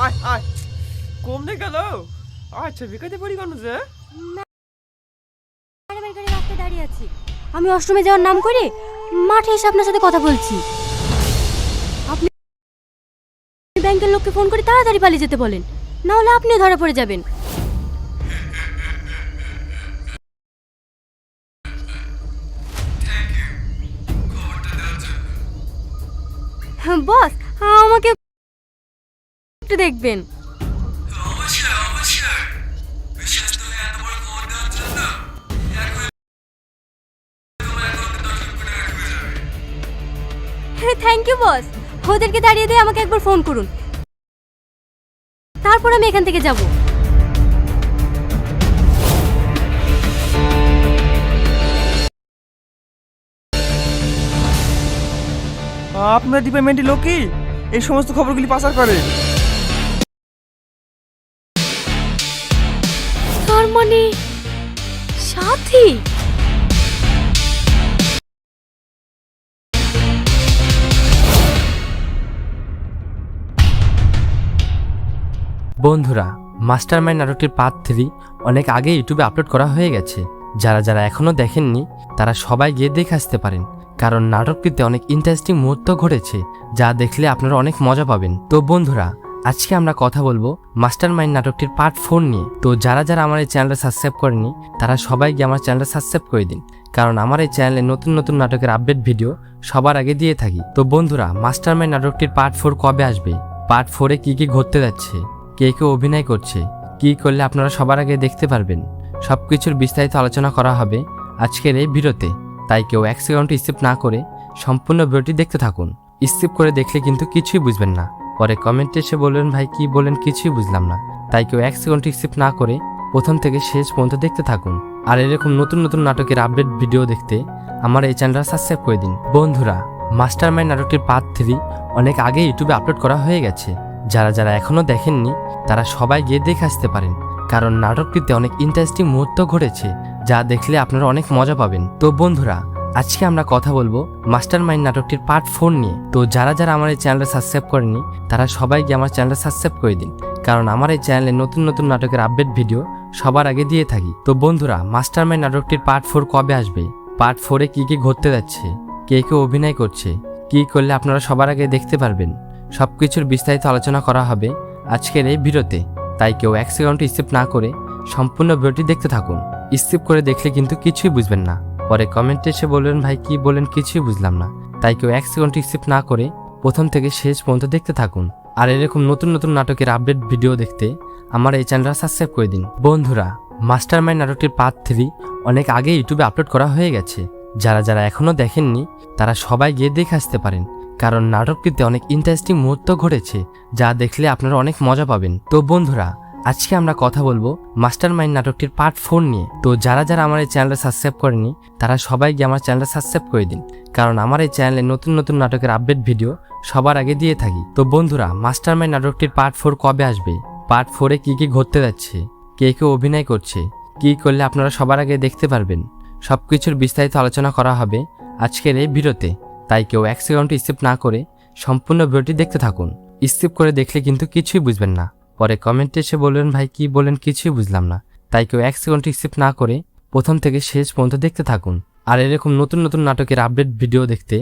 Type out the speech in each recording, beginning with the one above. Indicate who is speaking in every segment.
Speaker 1: আয় আয় কমনে গেল। আচ্ছা বিকাতে পড়ি কেন যে?
Speaker 2: ম্যাডামের গাড়ি রাস্তায় দাঁড়িয়ে আছি, আমি অষ্টমে যাওয়ার নাম করে মাঠে এসে আপনার সাথে কথা বলছি। আপনি ব্যাংকের লোককে ফোন করে তাড়াতাড়ি পালিয়ে যেতে বলেন, না হলে আপনিও ধরা পড়ে যাবেন। বস, আমাকে একটু দেখবেন। থ্যাংক ইউ বস, ওদেরকে দাঁড়িয়ে দিয়ে আমাকে একবার ফোন করুন, তারপর আমি এখান থেকে যাব।
Speaker 1: আপনার ডিপার্টমেন্টের লোকই এই সমস্ত খবরগুলি পাচার করে।
Speaker 2: তার মানে সাথী?
Speaker 3: বন্ধুরা, মাস্টারমাইন্ড নাটকটির পার্ট 3 অনেক আগে ইউটিউবে আপলোড করা হয়ে গেছে। যারা যারা এখনও দেখেননি তারা সবাই গিয়ে দেখে আসতে পারেন, কারণ নাটকটিতে অনেক ইন্টারেস্টিং মুহূর্ত ঘটেছে যা দেখলে আপনারা অনেক মজা পাবেন। তো বন্ধুরা, আজকে আমরা কথা বলবো মাস্টারমাইন্ড নাটকটির পার্ট 4 নিয়ে। তো যারা যারা আমার এই চ্যানেলটা সাবস্ক্রাইব করেনি তারা সবাই গিয়ে আমার চ্যানেলটা সাবস্ক্রাইব করে দিন, কারণ আমার এই চ্যানেলে নতুন নতুন নাটকের আপডেট ভিডিও সবার আগে দিয়ে থাকি। তো বন্ধুরা, মাস্টারমাইন্ড নাটকটির পার্ট 4 কবে আসবে, পার্ট 4-এ কী কী ঘটতে যাচ্ছে, কে কে অভিনয় করছে, কি করলে আপনারা সবার আগে দেখতে পারবেন, সবকিছুর বিস্তারিত আলোচনা করা হবে আজকের এই ভিডিওতে। তাই কেউ এক সেকেন্ড স্কিপ না করে সম্পূর্ণ ভিডিওটি দেখতে থাকুন। স্কিপ করে দেখলে কিন্তু কিছুই বুঝবেন না, পরে কমেন্টে এসে বলবেন ভাই কি বলেন কিছুই বুঝলাম না। তাই কেউ এক সেকেন্ড স্কিপ না করে প্রথম থেকে শেষ পর্যন্ত দেখতে থাকুন। আর এরকম নতুন নতুন নাটকের আপডেট ভিডিও দেখতে আমার এই চ্যানেলটা সাবস্ক্রাইব করে দিন। বন্ধুরা, মাস্টারমাইন্ড নাটকটির পার্ট 3 অনেক আগে ইউটিউবে আপলোড করা হয়ে গেছে। যারা যারা এখনও দেখেননি তারা সবাই গিয়ে দেখে আসতে পারেন, কারণ নাটকটিতে অনেক ইন্টারেস্টিং মুহূর্ত ঘটেছে যা দেখলে আপনারা অনেক মজা পাবেন। তো বন্ধুরা, আজকে আমরা কথা বলবো মাস্টারমাইন্ড নাটকটির পার্ট 4 নিয়ে। তো যারা যারা আমার এই চ্যানেলটা সাবস্ক্রাইব করেনি তারা সবাই গিয়ে আমার চ্যানেলটা সাবস্ক্রাইব করে দিন, কারণ আমার এই চ্যানেলে নতুন নতুন নাটকের আপডেট ভিডিও সবার আগে দিয়ে থাকি। তো বন্ধুরা, মাস্টারমাইন্ড নাটকটির পার্ট 4 কবে আসবে, পার্ট 4-এ কী কী ঘটতে যাচ্ছে, কে কে অভিনয় করছে, কি করলে আপনারা সবার আগে দেখতে পারবেন, সবকিছুর বিস্তারিত আলোচনা করা হবে আজকের এই ভিডিওতে। তাই কেউ এক সেকেন্ড স্কিপ না করে সম্পূর্ণ ভিডিওটি দেখতে থাকুন। স্কিপ করে দেখলে কিন্তু কিছুই বুঝবেন না, পরে কমেন্টে এসে বলবেন ভাই কি বলেন কিছুই বুঝলাম না। তাই কেউ এক সেকেন্ড স্কিপ না করে প্রথম থেকে শেষ পর্যন্ত দেখতে থাকুন। আর এরকম নতুন নতুন নাটকের আপডেট ভিডিও দেখতে আমার এই চ্যানেলটা সাবস্ক্রাইব করে দিন। বন্ধুরা, মাস্টারমাইন্ড নাটকটির পার্ট 3 অনেক আগে ইউটিউবে আপলোড করা হয়ে গেছে। যারা যারা এখনও দেখেননি তারা সবাই গিয়ে দেখে আসতে পারেন, কারণ নাটকটিতে অনেক ইন্টারেস্টিং মুহূর্ত ঘটেছে যা দেখলে আপনারা অনেক মজা পাবেন। তো বন্ধুরা, আজকে আমরা কথা বলবো মাস্টারমাইন্ড নাটকটির পার্ট 4 নিয়ে। তো যারা যারা আমার এই চ্যানেলটা সাবস্ক্রাইব করেনি তারা সবাই গিয়ে আমার চ্যানেলটা সাবস্ক্রাইব করে দিন, কারণ আমার এই চ্যানেলে নতুন নতুন নাটকের আপডেট ভিডিও সবার আগে দিয়ে থাকি। তো বন্ধুরা, মাস্টারমাইন্ড নাটকটির পার্ট 4 কবে আসবে, পার্ট 4-এ কী কী ঘটতে যাচ্ছে, কে কে অভিনয় করছে, কি করলে আপনারা সবার আগে দেখতে পারবেন, সবকিছুর বিস্তারিত আলোচনা করা হবে আজকের এই ভিডিওতে। তাই কেউ এক সেকেন্ড স্কিপ না করে সম্পূর্ণ ভিডিওটি দেখতে থাকুন। স্কিপ করে দেখলে কিন্তু কিছুই বুঝবেন না, পরে কমেন্টে এসে বলবেন ভাই কি বলেন কিছুই বুঝলাম না। তাই কেউ এক সেকেন্ড স্কিপ না করে প্রথম থেকে শেষ পর্যন্ত দেখতে থাকুন। আর এরকম নতুন নতুন নাটকের আপডেট ভিডিও দেখতে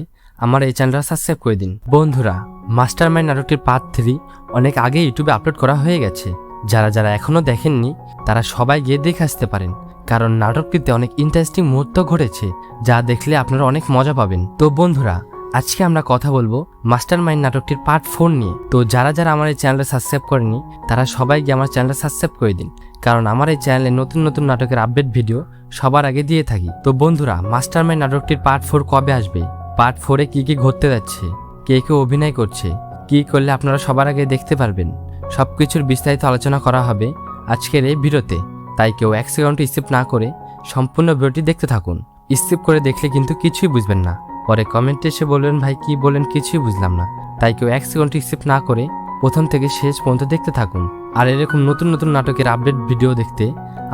Speaker 3: আমার এই চ্যানেলটা সাবস্ক্রাইব করে দিন। বন্ধুরা, মাস্টারমাইন্ড নাটকটির পার্ট 3 অনেক আগে ইউটিউবে আপলোড করা হয়ে গেছে। যারা যারা এখনও দেখেননি তারা সবাই গিয়ে দেখে আসতে পারেন, কারণ নাটকটিতে অনেক ইন্টারেস্টিং মুহূর্ত ঘটেছে যা দেখলে আপনারা অনেক মজা পাবেন। তো বন্ধুরা, আজকে আমরা কথা বলবো মাস্টারমাইন্ড নাটকটির পার্ট 4 নিয়ে। তো যারা যারা আমার এই চ্যানেলটা সাবস্ক্রাইব করেনি তারা সবাই গিয়ে আমার চ্যানেলটা সাবস্ক্রাইব করে দিন, কারণ আমার এই চ্যানেলে নতুন নতুন নাটকের আপডেট ভিডিও সবার আগে দিয়ে থাকি। তো বন্ধুরা, মাস্টারমাইন্ড নাটকটির পার্ট 4 কবে আসবে, পার্ট 4-এ কী কী ঘটতে যাচ্ছে, কে কে অভিনয় করছে, কি করলে আপনারা সবার আগে দেখতে পারবেন, সবকিছুর বিস্তারিত আলোচনা করা হবে আজকের এই ভিডিওতে। তাই কেউ এক সেকেন্ড স্কিপ না করে সম্পূর্ণ ভিডিওটি দেখতে থাকুন। স্কিপ করে দেখলে কিন্তু কিছুই বুঝবেন না, পরে কমেন্টে এসে বলবেন ভাই কি বলেন কিছুই বুঝলাম না। তাই কেউ এক সেকেন্ড স্কিপ না করে প্রথম থেকে শেষ পর্যন্ত দেখতে থাকুন। আর এরকম নতুন নতুন নাটকের আপডেট ভিডিও দেখতে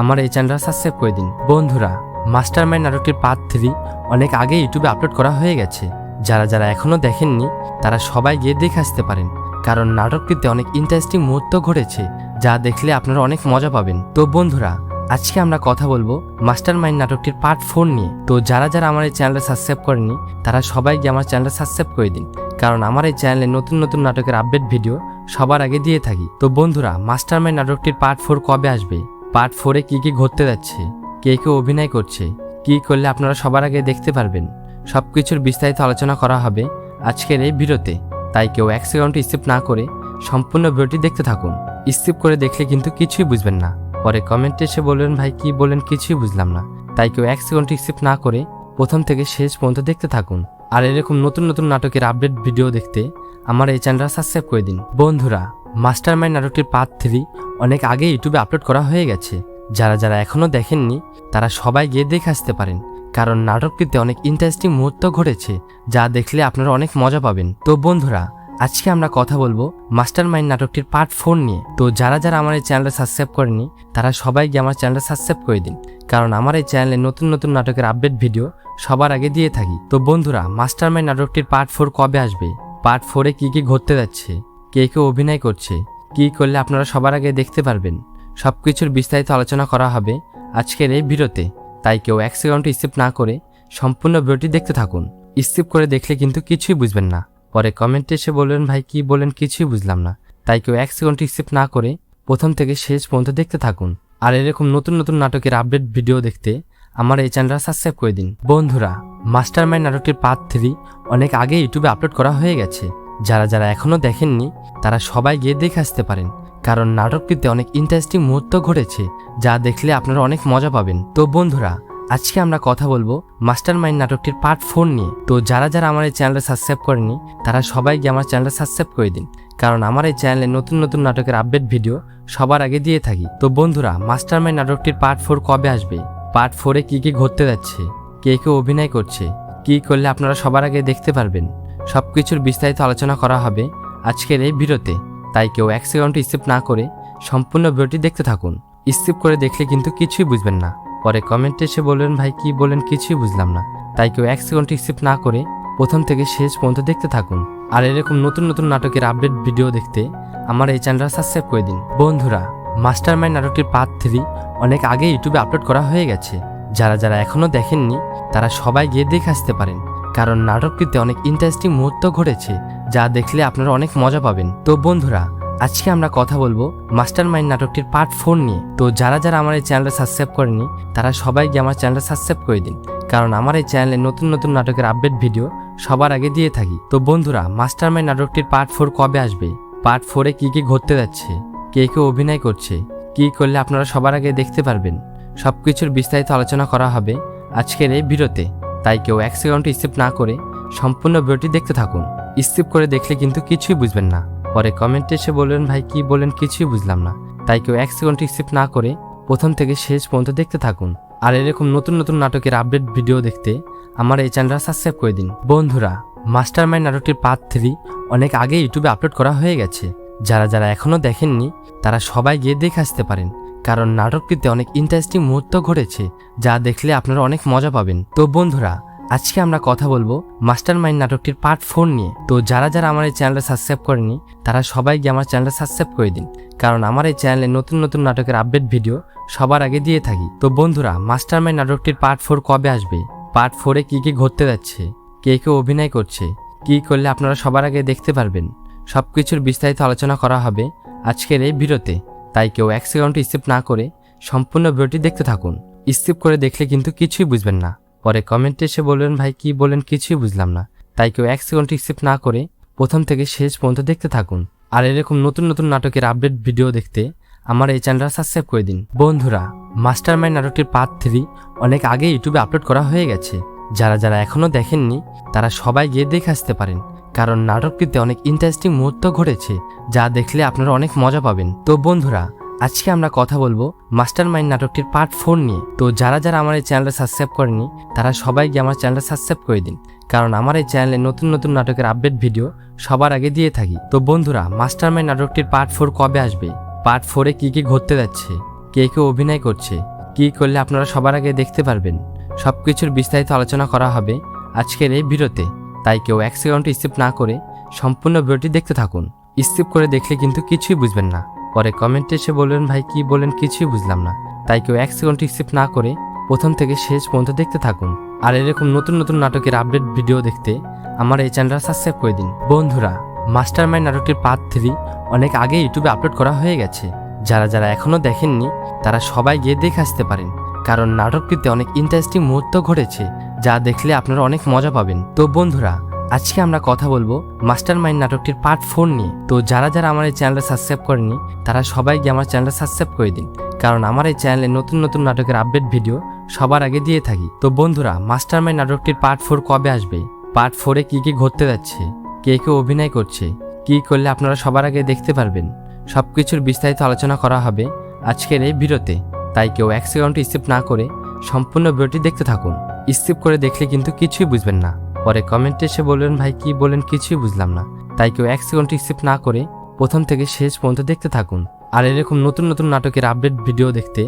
Speaker 3: আমার এই চ্যানেলটা সাবস্ক্রাইব করে দিন। বন্ধুরা, মাস্টারমাইন্ড নাটকটির পার্ট 3 অনেক আগে ইউটিউবে আপলোড করা হয়ে গেছে। যারা যারা এখনও দেখেননি তারা সবাই গিয়ে দেখে আসতে পারেন, কারণ নাটকটিতে অনেক ইন্টারেস্টিং মুহূর্ত ঘটেছে যা দেখলে আপনারা অনেক মজা পাবেন। তো বন্ধুরা, আজকে আমরা কথা বলবো মাস্টার মাইন্ড নাটকটির পার্ট 4 নিয়ে। তো যারা যারা আমার এই চ্যানেলটা সাবস্ক্রাইব করেনি তারা সবাই গিয়ে আমার চ্যানেলটা সাবস্ক্রাইব করে দিন, কারণ আমার এই চ্যানেলে নতুন নতুন নাটকের আপডেট ভিডিও সবার আগে দিয়ে থাকি। তো বন্ধুরা, মাস্টার মাইন্ড নাটকটির পার্ট 4 কবে আসবে, পার্ট 4-এ কি কি ঘটতে যাচ্ছে, কে কে অভিনয় করছে, কি করলে আপনারা সবার আগে দেখতে পারবেন, সবকিছুর বিস্তারিত আলোচনা করা হবে আজকের এই ভিডিওতে। তাই কেউ এক সেকেন্ড স্কিপ না করে সম্পূর্ণ ভিডিওটি দেখতে থাকুন। স্কিপ করে দেখলে কিন্তু কিছুই বুঝবেন না, পরে কমেন্টে এসে বলবেন ভাই কি বলেন কিছুই বুঝলাম না। তাই কেউ এক সেকেন্ড স্কিপ না করে প্রথম থেকে শেষ পর্যন্ত দেখতে থাকুন। আর এরকম নতুন নতুন নাটকের আপডেট ভিডিও দেখতে আমার এই চ্যানেলটা সাবস্ক্রাইব করে দিন। বন্ধুরা, মাস্টার মাইন্ড নাটকটির পার্ট 3 অনেক আগে ইউটিউবে আপলোড করা হয়ে গেছে। যারা যারা এখনও দেখেননি তারা সবাই গিয়ে দেখে আসতে পারেন, কারণ নাটকটিতে অনেক ইন্টারেস্টিং মুহূর্ত ঘটেছে যা দেখলে আপনারা অনেক মজা পাবেন। তো বন্ধুরা, আজকে আমরা কথা বলবো মাস্টার মাইন্ড নাটকটির পার্ট 4 নিয়ে। তো যারা যারা আমার এই চ্যানেলটা সাবস্ক্রাইব করেনি তারা সবাই গিয়ে আমার চ্যানেলটা সাবস্ক্রাইব করে দিন, কারণ আমার এই চ্যানেলে নতুন নতুন নাটকের আপডেট ভিডিও সবার আগে দিয়ে থাকি। তো বন্ধুরা, মাস্টার মাইন্ড নাটকটির পার্ট 4 কবে আসবে, পার্ট 4-এ কি কি ঘটতে যাচ্ছে, কে কে অভিনয় করছে, কি করলে আপনারা সবার আগে দেখতে পারবেন, সবকিছুর বিস্তারিত আলোচনা করা হবে আজকের এই ভিডিওতে। তাই কেউ এক সেকেন্ড স্কিপ না করে সম্পূর্ণ ভিডিওটি দেখতে থাকুন। স্কিপ করে দেখলে কিন্তু কিছুই বুঝবেন না, পরে কমেন্টে এসে বলবেন ভাই কি বলেন কিছুই বুঝলাম না। তাই কেউ এক সেকেন্ড স্কিপ না করে প্রথম থেকে শেষ পর্যন্ত দেখতে থাকুন। আর এরকম নতুন নতুন নাটকের আপডেট ভিডিও দেখতে আমার এই চ্যানেলটা সাবস্ক্রাইব করে দিন। বন্ধুরা, মাস্টার মাইন্ড নাটকটির পার্ট 3 অনেক আগে ইউটিউবে আপলোড করা হয়ে গেছে। যারা যারা এখনও দেখেননি তারা সবাই গিয়ে দেখে আসতে পারেন, কারণ নাটকটিতে অনেক ইন্টারেস্টিং মুহূর্ত ঘটেছে যা দেখলে আপনারা অনেক মজা পাবেন। তো বন্ধুরা, আজকে আমরা কথা বলবো মাস্টার মাইন্ড নাটকটির পার্ট 4 নিয়ে। তো যারা যারা আমার এই চ্যানেলটা সাবস্ক্রাইব করেনি তারা সবাই গিয়ে আমার চ্যানেলটা সাবস্ক্রাইব করে দিন, কারণ আমার এই চ্যানেলে নতুন নতুন নাটকের আপডেট ভিডিও সবার আগে দিয়ে থাকি। তো বন্ধুরা, মাস্টার মাইন্ড নাটকটির পার্ট 4 কবে আসবে, পার্ট 4-এ কি কি ঘটতে যাচ্ছে, কে কে অভিনয় করছে, কি করলে আপনারা সবার আগে দেখতে পারবেন, সবকিছুর বিস্তারিত আলোচনা করা হবে আজকের এই ভিডিওতে। তাই কেউ এক সেকেন্ড স্কিপ না করে সম্পূর্ণ ভিডিওটি দেখতে থাকুন। স্কিপ করে দেখলে কিন্তু কিছুই বুঝবেন না, পরে কমেন্টে এসে বলবেন ভাই কি বলেন কিছুই বুঝলাম না। তাই কেউ এক সেকেন্ড স্কিপ না করে প্রথম থেকে শেষ পর্যন্ত দেখতে থাকুন। আর এরকম নতুন নতুন নাটকের আপডেট ভিডিও দেখতে আমার এই চ্যানেলটা সাবস্ক্রাইব করে দিন। বন্ধুরা, মাস্টার মাইন্ড নাটকটির পার্ট 3 অনেক আগে ইউটিউবে আপলোড করা হয়ে গেছে। যারা যারা এখনও দেখেননি তারা সবাই গিয়ে দেখে আসতে পারেন, কারণ নাটকটিতে অনেক ইন্টারেস্টিং মুহূর্ত ঘটেছে যা দেখলে আপনারা অনেক মজা পাবেন। তো বন্ধুরা, আজকে আমরা কথা বলবো মাস্টার মাইন্ড নাটকটির পার্ট 4 নিয়ে। তো যারা যারা আমার এই চ্যানেলটা সাবস্ক্রাইব করেনি তারা সবাই গিয়ে আমার চ্যানেলটা সাবস্ক্রাইব করে দিন, কারণ আমার এই চ্যানেলে নতুন নতুন নাটকের আপডেট ভিডিও সবার আগে দিয়ে থাকি। তো বন্ধুরা, মাস্টার মাইন্ড নাটকটির পার্ট 4 কবে আসবে, পার্ট 4-এ কি কি ঘটতে যাচ্ছে, কে কে অভিনয় করছে, কি করলে আপনারা সবার আগে দেখতে পারবেন, সবকিছুর বিস্তারিত আলোচনা করা হবে আজকের এই ভিডিওতে। তাই কেউ এক সেকেন্ড স্কিপ না করে সম্পূর্ণ ভিডিওটি দেখতে থাকুন। স্কিপ করে দেখলে কিন্তু কিছুই বুঝবেন না, পরে কমেন্টে এসে বলবেন ভাই কি বলেন কিছুই বুঝলাম না। তাই কেউ এক সেকেন্ড স্কিপ না করে প্রথম থেকে শেষ পর্যন্ত দেখতে থাকুন। আর এরকম নতুন নতুন নাটকের আপডেট ভিডিও দেখতে আমার এই চ্যানেলটা সাবস্ক্রাইব করে দিন। বন্ধুরা, মাস্টার মাইন্ড নাটকটির পার্ট 3 অনেক আগে ইউটিউবে আপলোড করা হয়ে গেছে। যারা যারা এখনও দেখেননি তারা সবাই গিয়ে দেখে আসতে পারেন, কারণ নাটকটিতে অনেক ইন্টারেস্টিং মুহূর্ত ঘটেছে যা দেখলে আপনারা অনেক মজা পাবেন। তো বন্ধুরা, আজকে আমরা কথা বলবো মাস্টার মাইন্ড নাটকটির পার্ট 4 নিয়ে। তো যারা যারা আমার এই চ্যানেলটা সাবস্ক্রাইব করেনি তারা সবাই গিয়ে আমার চ্যানেলটা সাবস্ক্রাইব করে দিন, কারণ আমার এই চ্যানেলে নতুন নতুন নাটকের আপডেট ভিডিও সবার আগে দিয়ে থাকি। তো বন্ধুরা, মাস্টার মাইন্ড নাটকটির পার্ট 4 কবে আসবে, পার্ট 4-এ কি কি ঘটতে যাচ্ছে, কে কে অভিনয় করছে, কি করলে আপনারা সবার আগে দেখতে পারবেন, সবকিছুর বিস্তারিত আলোচনা করা হবে আজকের এই ভিডিওতে। তাই কেউ এক সেকেন্ড স্কিপ না করে সম্পূর্ণ ভিডিওটি দেখতে থাকুন। স্কিপ করে দেখলে কিন্তু কিছুই বুঝবেন না, পরে কমেন্টে এসে বলবেন ভাই কি বলেন কিছুই বুঝলাম না। তাই কেউ এক সেকেন্ড স্কিপ না করে প্রথম থেকে শেষ পর্যন্ত দেখতে থাকুন। আর এরকম নতুন নতুন নাটকের আপডেট ভিডিও দেখতে আমার এই চ্যানেলটা সাবস্ক্রাইব করে দিন। বন্ধুরা, মাস্টার মাইন্ড নাটকটির পার্ট 3 অনেক আগে ইউটিউবে আপলোড করা হয়ে গেছে। যারা যারা এখনও দেখেননি তারা সবাই গিয়ে দেখে আসতে পারেন, কারণ নাটকটিতে অনেক ইন্টারেস্টিং মুহূর্ত ঘটেছে যা দেখলে আপনারা অনেক মজা পাবেন। তো বন্ধুরা, আজকে আমরা কথা বলবো মাস্টার মাইন্ড নাটকটির পার্ট 4 নিয়ে। তো যারা যারা আমার এই চ্যানেলটা সাবস্ক্রাইব করেনি তারা সবাই গিয়ে আমার চ্যানেলটা সাবস্ক্রাইব করে দিন, কারণ আমার এই চ্যানেলে নতুন নতুন নাটকের আপডেট ভিডিও সবার আগে দিয়ে থাকি। তো বন্ধুরা, মাস্টার মাইন্ড নাটকটির পার্ট 4 কবে আসবে, পার্ট 4-এ কি কি ঘটতে যাচ্ছে, কে কে অভিনয় করছে, কি করলে আপনারা সবার আগে দেখতে পারবেন, সবকিছুর বিস্তারিত আলোচনা করা হবে আজকের এই ভিডিওতে। তাই কেউ এক সেকেন্ড স্কিপ না করে সম্পূর্ণ ভিডিওটি দেখতে থাকুন। স্কিপ করে দেখলে কিন্তু কিছুই বুঝবেন না। পরে কমেন্টে এসে বলবেন ভাই কি বলেন কিছুই বুঝলাম না। তাই কেউ 1 সেকেন্ড স্কিপ না করে প্রথম থেকে শেষ পর্যন্ত দেখতে থাকুন। আর এরকম নতুন নতুন নাটকের আপডেট ভিডিও দেখতে আমার এই চ্যানেলটা সাবস্ক্রাইব করে দিন। বন্ধুরা, মাস্টারমাইন্ড নাটকটির পার্ট 3 অনেক আগে ইউটিউবে আপলোড করা হয়ে গেছে। যারা যারা এখনো দেখেননি তারা সবাই গিয়ে দেখে আসতে পারেন, কারণ নাটকটিতে অনেক ইন্টারেস্টিং মুহূর্ত ঘটেছে যা দেখলে আপনারা অনেক মজা পাবেন। তো বন্ধুরা, আজকে আমরা কথা বলবো মাস্টারমাইন্ড নাটকটির পার্ট 4 নিয়ে। তো যারা যারা আমার এই চ্যানেলটা সাবস্ক্রাইব করেনি তারা সবাই গিয়ে আমার চ্যানেলটা সাবস্ক্রাইব করে দিন, কারণ আমার এই চ্যানেলে নতুন নতুন নাটকের আপডেট ভিডিও সবার আগে দিয়ে থাকি। তো বন্ধুরা, মাস্টারমাইন্ড নাটকটির পার্ট 4 কবে আসবে, পার্ট 4-এ কি কি ঘটতে যাচ্ছে, কে কে অভিনয় করছে, কি করলে আপনারা সবার আগে দেখতে পারবেন, সবকিছুর বিস্তারিত আলোচনা করা হবে আজকের এই ভিডিওতে। তাই কেউ 1 সেকেন্ড স্কিপ না করে সম্পূর্ণ ভিডিওটি দেখতে থাকুন। স্কিপ করে দেখলে কিন্তু কিছুই বুঝবেন না। পরে কমেন্টে এসে বলবেন ভাই কি বলেন কিছুই বুঝলাম না। তাই কেউ 1 সেকেন্ড স্কিপ না করে প্রথম থেকে শেষ পর্যন্ত দেখতে থাকুন। আর এরকম নতুন নতুন নাটকের আপডেট ভিডিও দেখতে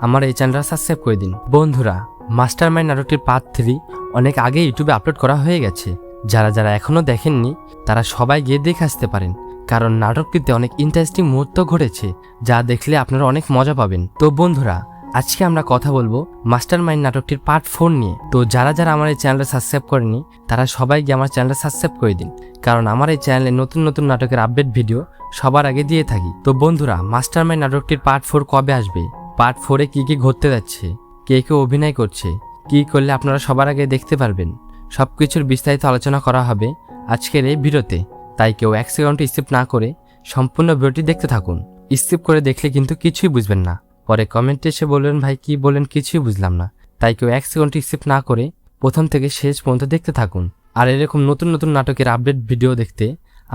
Speaker 3: আমার এই চ্যানেলটা সাবস্ক্রাইব করে দিন। বন্ধুরা, মাস্টারমাইন্ড নাটকটির পার্ট 3 অনেক আগে ইউটিউবে আপলোড করা হয়ে গেছে। যারা যারা এখনো দেখেননি তারা সবাই গিয়ে দেখে আসতে পারেন, কারণ নাটকটিতে অনেক ইন্টারেস্টিং মুহূর্ত ঘটেছে যা দেখলে আপনারা অনেক মজা পাবেন। তো বন্ধুরা, আজকে আমরা কথা বলবো মাস্টারমাইন্ড নাটকটির পার্ট 4 নিয়ে। তো যারা যারা আমার এই চ্যানেলটা সাবস্ক্রাইব করেনি তারা সবাই গিয়ে আমার চ্যানেলটা সাবস্ক্রাইব করে দিন, কারণ আমার এই চ্যানেলে নতুন নতুন নাটকের আপডেট ভিডিও সবার আগে দিয়ে থাকি। তো বন্ধুরা, মাস্টারমাইন্ড নাটকটির পার্ট 4 কবে আসবে, পার্ট 4-এ কি কি ঘটতে যাচ্ছে, কে কে অভিনয় করছে, কি করলে আপনারা সবার আগে দেখতে পারবেন, সবকিছুর বিস্তারিত আলোচনা করা হবে আজকের এই ভিডিওতে। তাই কেউ 1 সেকেন্ড স্কিপ না করে সম্পূর্ণ ভিডিওটি দেখতে থাকুন। স্কিপ করে দেখলে কিন্তু কিছুই বুঝবেন না। পরে কমেন্টে এসে বলবেন ভাই কি বলেন কিছুই বুঝলাম না। তাই কেউ 1 সেকেন্ড স্কিপ না করে প্রথম থেকে শেষ পর্যন্ত দেখতে থাকুন। আর এরকম নতুন নতুন নাটকের আপডেট ভিডিও দেখতে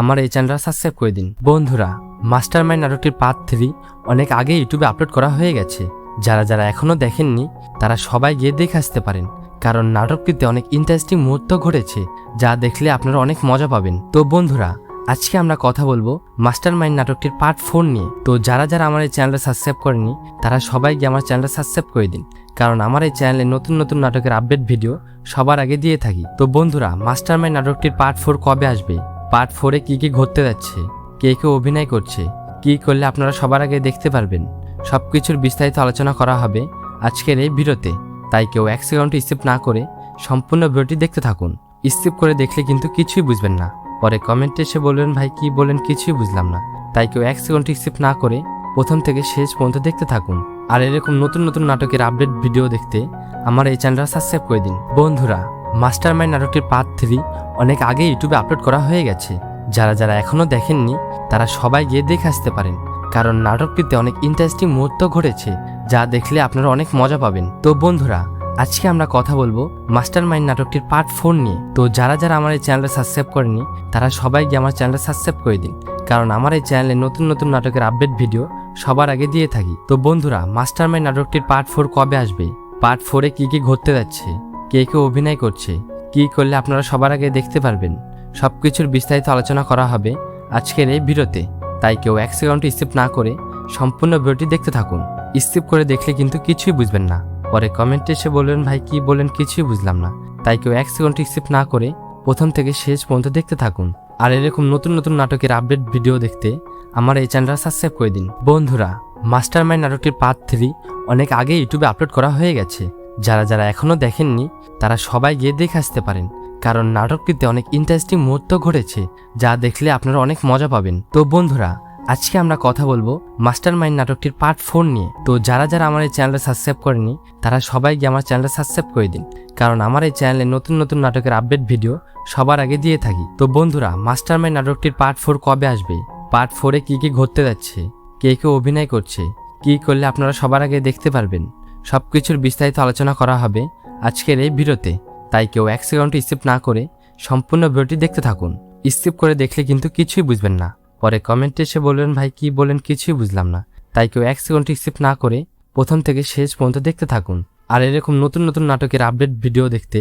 Speaker 3: আমার এই চ্যানেলটা সাবস্ক্রাইব করে দিন। বন্ধুরা, মাস্টারমাইন্ড নাটকটির পার্ট 3 অনেক আগে ইউটিউবে আপলোড করা হয়ে গেছে। যারা যারা এখনো দেখেননি তারা সবাই গিয়ে দেখে আসতে পারেন, কারণ নাটকটিতে অনেক ইন্টারেস্টিং মুহূর্ত ঘটেছে যা দেখলে আপনারা অনেক মজা পাবেন। তো বন্ধুরা, আজকে আমরা কথা বলবো মাস্টারমাইন্ড নাটকটির পার্ট 4 নিয়ে। তো যারা যারা আমার এই চ্যানেলটা সাবস্ক্রাইব করেনি তারা সবাই গিয়ে আমার চ্যানেলটা সাবস্ক্রাইব করে দিন, কারণ আমার এই চ্যানেলে নতুন নতুন নাটকের আপডেট ভিডিও সবার আগে দিয়ে থাকি। তো বন্ধুরা, মাস্টারমাইন্ড নাটকটির পার্ট 4 কবে আসবে, পার্ট 4-এ কি কি ঘটতে যাচ্ছে, কে কে অভিনয় করছে, কি করলে আপনারা সবার আগে দেখতে পারবেন, সবকিছুর বিস্তারিত আলোচনা করা হবে আজকের এই ভিডিওতে। তাই কেউ 1 সেকেন্ড স্কিপ না করে সম্পূর্ণ ভিডিওটি দেখতে থাকুন। স্কিপ করে দেখলে কিন্তু কিছুই বুঝবেন না। পরে কমেন্টে এসে বলবেন ভাই কি বলেন কিছুই বুঝলাম না। তাই কেউ 1 সেকেন্ড স্কিপ না করে প্রথম থেকে শেষ পর্যন্ত দেখতে থাকুন। আর এরকম নতুন নতুন নাটকের আপডেট ভিডিও দেখতে আমার এই চ্যানেলটা সাবস্ক্রাইব করে দিন। বন্ধুরা, মাস্টারমাইন্ড নাটকটির পার্ট 3 অনেক আগে ইউটিউবে আপলোড করা হয়ে গেছে। যারা যারা এখনো দেখেননি তারা সবাই গিয়ে দেখে আসতে পারেন, কারণ নাটকটিতে অনেক ইন্টারেস্টিং মুহূর্ত ঘটেছে যা দেখলে আপনারা অনেক মজা পাবেন। তো বন্ধুরা, আজকে আমরা কথা বলবো মাস্টারমাইন্ড নাটকটির পার্ট 4 নিয়ে। তো যারা যারা আমার এই চ্যানেলটা সাবস্ক্রাইব করেনি তারা সবাই গিয়ে আমার চ্যানেলটা সাবস্ক্রাইব করে দিন, কারণ আমার এই চ্যানেলে নতুন নতুন নাটকের আপডেট ভিডিও সবার আগে দিয়ে থাকি। তো বন্ধুরা, মাস্টারমাইন্ড নাটকটির পার্ট 4 কবে আসবে, পার্ট 4-এ কি কি ঘটতে যাচ্ছে, কে কে অভিনয় করছে, কি করলে আপনারা সবার আগে দেখতে পারবেন, সবকিছুর বিস্তারিত আলোচনা করা হবে আজকের এই ভিডিওতে। তাই কেউ 1 সেকেন্ড স্কিপ না করে সম্পূর্ণ ভিডিওটি দেখতে থাকুন। স্কিপ করে দেখলে কিন্তু কিছুই বুঝবেন না। পরে কমেন্টে এসে বলবেন ভাই কি বলেন কিছুই বুঝলাম না। তাই কেউ 1 সেকেন্ড স্কিপ না করে প্রথম থেকে শেষ পর্যন্ত দেখতে থাকুন। আর এরকম নতুন নতুন নাটকের আপডেট ভিডিও দেখতে আমার এই চ্যানেলটা সাবস্ক্রাইব করে দিন। বন্ধুরা, মাস্টারমাইন্ড নাটকটির পার্ট 3 অনেক আগে ইউটিউবে আপলোড করা হয়ে গেছে। যারা যারা এখনো দেখেননি তারা সবাই গিয়ে দেখে আসতে পারেন, কারণ নাটকটিতে অনেক ইন্টারেস্টিং মুহূর্ত ঘটেছে যা দেখলে আপনারা অনেক মজা পাবেন। তো বন্ধুরা, আজকে আমরা কথা বলবো মাস্টারমাইন্ড নাটকটির পার্ট 4 নিয়ে। তো যারা যারা আমার এই চ্যানেলটা সাবস্ক্রাইব করেনি তারা সবাই গিয়ে আমার চ্যানেলটা সাবস্ক্রাইব করে দিন, কারণ আমার এই চ্যানেলে নতুন নতুন নাটকের আপডেট ভিডিও সবার আগে দিয়ে থাকি। তো বন্ধুরা, মাস্টারমাইন্ড নাটকটির পার্ট 4 কবে আসবে, পার্ট 4-এ কি কি ঘটতে যাচ্ছে, কে কে অভিনয় করছে, কি করলে আপনারা সবার আগে দেখতে পারবেন, সবকিছুর বিস্তারিত আলোচনা করা হবে আজকের এই ভিডিওতে। তাই কেউ 1 সেকেন্ড স্কিপ না করে সম্পূর্ণ ভিডিওটি দেখতে থাকুন। স্কিপ করে দেখলে কিন্তু কিছুই বুঝবেন না। পরে কমেন্টে এসে বলবেন ভাই কি বলেন কিছুই বুঝলাম না। তাই কেউ 1 সেকেন্ড স্কিপ না করে প্রথম থেকে শেষ পর্যন্ত দেখতে থাকুন। আর এরকম নতুন নতুন নাটকের আপডেট ভিডিও দেখতে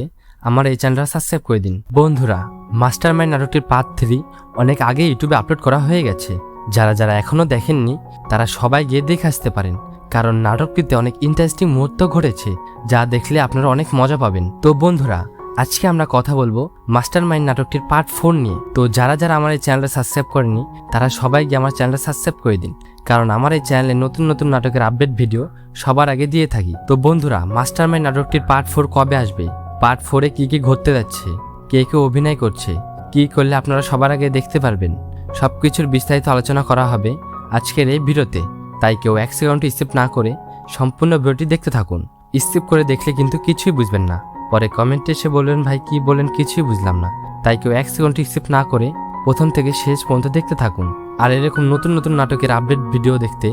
Speaker 3: আমার এই চ্যানেলটা সাবস্ক্রাইব করে দিন। বন্ধুরা, মাস্টারমাইন্ড নাটকটির পার্ট 3 অনেক আগে ইউটিউবে আপলোড করা হয়ে গেছে। যারা যারা এখনো দেখেননি তারা সবাই গিয়ে দেখে আসতে পারেন, কারণ নাটকটিতে অনেক ইন্টারেস্টিং মুহূর্ত ঘটেছে যা দেখলে আপনারা অনেক মজা পাবেন। তো বন্ধুরা, আজকে আমরা কথা বলবো মাস্টার মাইন্ড নাটকটির পার্ট 4 নিয়ে। তো যারা যারা আমার এই চ্যানেলটা সাবস্ক্রাইব করেনি তারা সবাই গিয়ে আমার চ্যানেলটা সাবস্ক্রাইব করে দিন, কারণ আমার এই চ্যানেলে নতুন নতুন নাটকের আপডেট ভিডিও সবার আগে দিয়ে থাকি। তো বন্ধুরা, মাস্টার মাইন্ড নাটকটির পার্ট 4 কবে আসবে, পার্ট 4-এ কি কি ঘটতে যাচ্ছে, কে কে অভিনয় করছে, কি করলে আপনারা সবার আগে দেখতে পারবেন, সবকিছুর বিস্তারিত আলোচনা করা হবে আজকের এই ভিডিওতে। তাই কেউ এক সেকেন্ড স্কিপ না করে সম্পূর্ণ ভিডিওটি দেখতে থাকুন। স্কিপ করে দেখলে কিন্তু কিছুই বুঝবেন না, পরে কমেন্টে এসে বলবেন ভাই কি বলেন কিছুই বুঝলাম না। তাই কেউ এক সেকেন্ড স্কিপ না করে প্রথম থেকে শেষ পর্যন্ত দেখতে থাকুন। আর এরকম নতুন নতুন নাটকের আপডেট ভিডিও দেখতে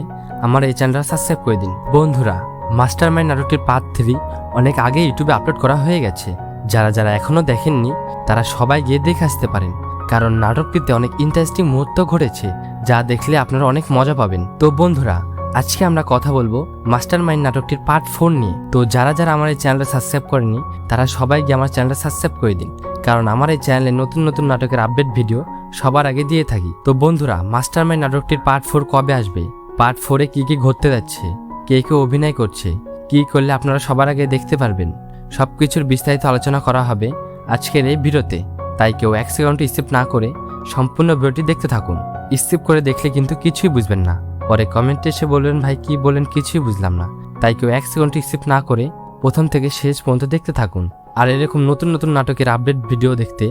Speaker 3: আমার এই চ্যানেলটা সাবস্ক্রাইব করে দিন। বন্ধুরা, মাস্টার মাইন্ড নাটকটির পার্ট 3 অনেক আগে ইউটিউবে আপলোড করা হয়ে গেছে। যারা যারা এখনো দেখেননি তারা সবাই গিয়ে দেখে আসতে পারেন, কারণ নাটকটিতে অনেক ইন্টারেস্টিং মুহূর্ত ঘটেছে যা দেখলে আপনারা অনেক মজা পাবেন। তো বন্ধুরা, আজকে আমরা কথা বলবো মাস্টার মাইন্ড নাটকটির পার্ট 4 নিয়ে। তো যারা যারা আমার এই চ্যানেলটা সাবস্ক্রাইব করেনি তারা সবাই গিয়ে আমার চ্যানেলটা সাবস্ক্রাইব করে দিন, কারণ আমার এই চ্যানেলে নতুন নতুন নাটকের আপডেট ভিডিও সবার আগে দিয়ে থাকি। তো বন্ধুরা, মাস্টার মাইন্ড নাটকটির পার্ট 4 কবে আসবে, পার্ট 4-এ কি কি ঘটতে যাচ্ছে, কে কে অভিনয় করছে, কি করলে আপনারা সবার আগে দেখতে পারবেন, সবকিছুর বিস্তারিত আলোচনা করা হবে আজকের এই ভিডিওতে। তাই কেউ এক সেকেন্ড স্কিপ না করে সম্পূর্ণ ভিডিওটি দেখতে থাকুন। স্কিপ করে দেখলে কিন্তু কিছুই বুঝবেন না, পরে কমেন্টে এসে বলবেন ভাই কি বলেন কিছুই বুঝলাম না। তাই কেউ এক সেকেন্ড স্কিপ না করে প্রথম থেকে শেষ পর্যন্ত দেখতে থাকুন। আর এরকম নতুন নতুন নাটকের আপডেট ভিডিও দেখতে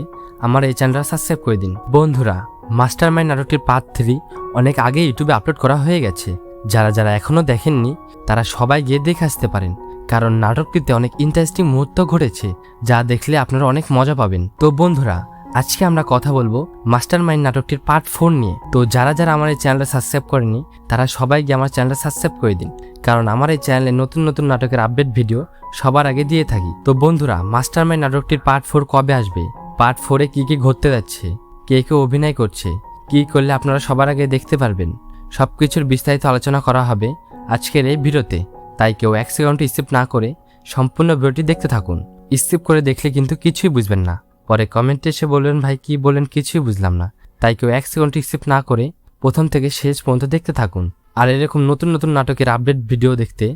Speaker 3: আমার এই চ্যানেলটা সাবস্ক্রাইব করে দিন। বন্ধুরা, মাস্টার মাইন্ড নাটকটির পার্ট 3 অনেক আগে ইউটিউবে আপলোড করা হয়ে গেছে। যারা যারা এখনো দেখেননি তারা সবাই গিয়ে দেখে আসতে পারেন, কারণ নাটকটিতে অনেক ইন্টারেস্টিং মুহূর্ত ঘটেছে যা দেখলে আপনারা অনেক মজা পাবেন। তো বন্ধুরা, আজকে আমরা কথা বলবো মাস্টার মাইন্ড নাটকটির পার্ট 4 নিয়ে। তো যারা যারা আমার এই চ্যানেলটা সাবস্ক্রাইব করেনি তারা সবাই গিয়ে আমার চ্যানেলটা সাবস্ক্রাইব করে দিন, কারণ আমার এই চ্যানেলে নতুন নতুন নাটকের আপডেট ভিডিও সবার আগে দিয়ে থাকি। তো বন্ধুরা, মাস্টার মাইন্ড নাটকটির পার্ট 4 কবে আসবে, পার্ট 4-এ কি কি ঘটতে যাচ্ছে, কে কে অভিনয় করছে, কি করলে আপনারা সবার আগে দেখতে পারবেন, সবকিছুর বিস্তারিত আলোচনা করা হবে আজকের এই ভিডিওতে। তাই কেউ এক সেকেন্ড স্কিপ না করে সম্পূর্ণ ভিডিওটি দেখতে থাকুন। স্কিপ করে দেখলে কিন্তু কিছুই বুঝবেন না, পরে কমেন্টে এসে বলবেন ভাই কি বলেন কিছুই বুঝলাম না। তাই কেউ এক সেকেন্ড স্কিপ না করে প্রথম থেকে শেষ পর্যন্ত দেখতে থাকুন। আর এরকম নতুন নতুন নাটকের আপডেট ভিডিও দেখতে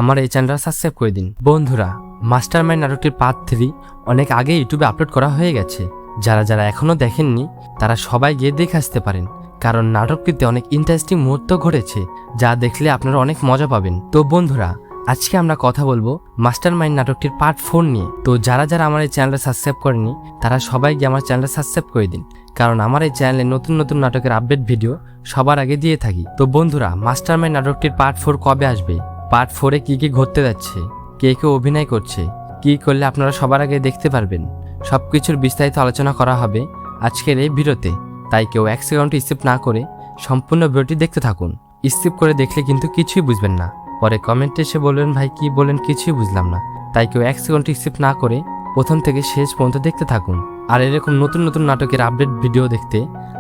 Speaker 3: আমার এই চ্যানেলটা সাবস্ক্রাইব করে দিন। বন্ধুরা, মাস্টার মাইন্ড নাটকটির পার্ট 3 অনেক আগে ইউটিউবে আপলোড করা হয়ে গেছে। যারা যারা এখনো দেখেননি তারা সবাই গিয়ে দেখে আসতে পারেন, কারণ নাটকটিতে অনেক ইন্টারেস্টিং মুহূর্ত ঘটেছে যা দেখলে আপনারা অনেক মজা পাবেন। তো বন্ধুরা, আজকে আমরা কথা বলবো মাস্টার মাইন্ড নাটকটির পার্ট 4 নিয়ে। তো যারা যারা আমার এই চ্যানেলটা সাবস্ক্রাইব করেনি তারা সবাই গিয়ে আমার চ্যানেলটা সাবস্ক্রাইব করে দিন, কারণ আমার এই চ্যানেলে নতুন নতুন নাটকের আপডেট ভিডিও সবার আগে দিয়ে থাকি। তো বন্ধুরা, মাস্টার মাইন্ড নাটকটির পার্ট 4 কবে আসবে, পার্ট 4-এ কি কি ঘটতে যাচ্ছে, কে কে অভিনয় করছে, কি করলে আপনারা সবার আগে দেখতে পারবেন, সবকিছুর বিস্তারিত আলোচনা করা হবে আজকের এই ভিডিওতে। তাই কেউ এক সেকেন্ড স্কিপ না করে সম্পূর্ণ ভিডিওটি দেখতে থাকুন। স্কিপ করে দেখলে কিন্তু কিছুই বুঝবেন না, পরে কমেন্টে এসে বলবেন ভাই কি বলেন কিছুই বুঝলাম না। তাই কেউ এক সেকেন্ড স্কিপ না করে প্রথম থেকে শেষ পর্যন্ত দেখতে থাকুন। আর এরকম নতুন নতুন নাটকের আপডেট ভিডিও দেখতে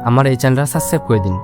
Speaker 3: আমার এই চ্যানেলটা সাবস্ক্রাইব করে দিন।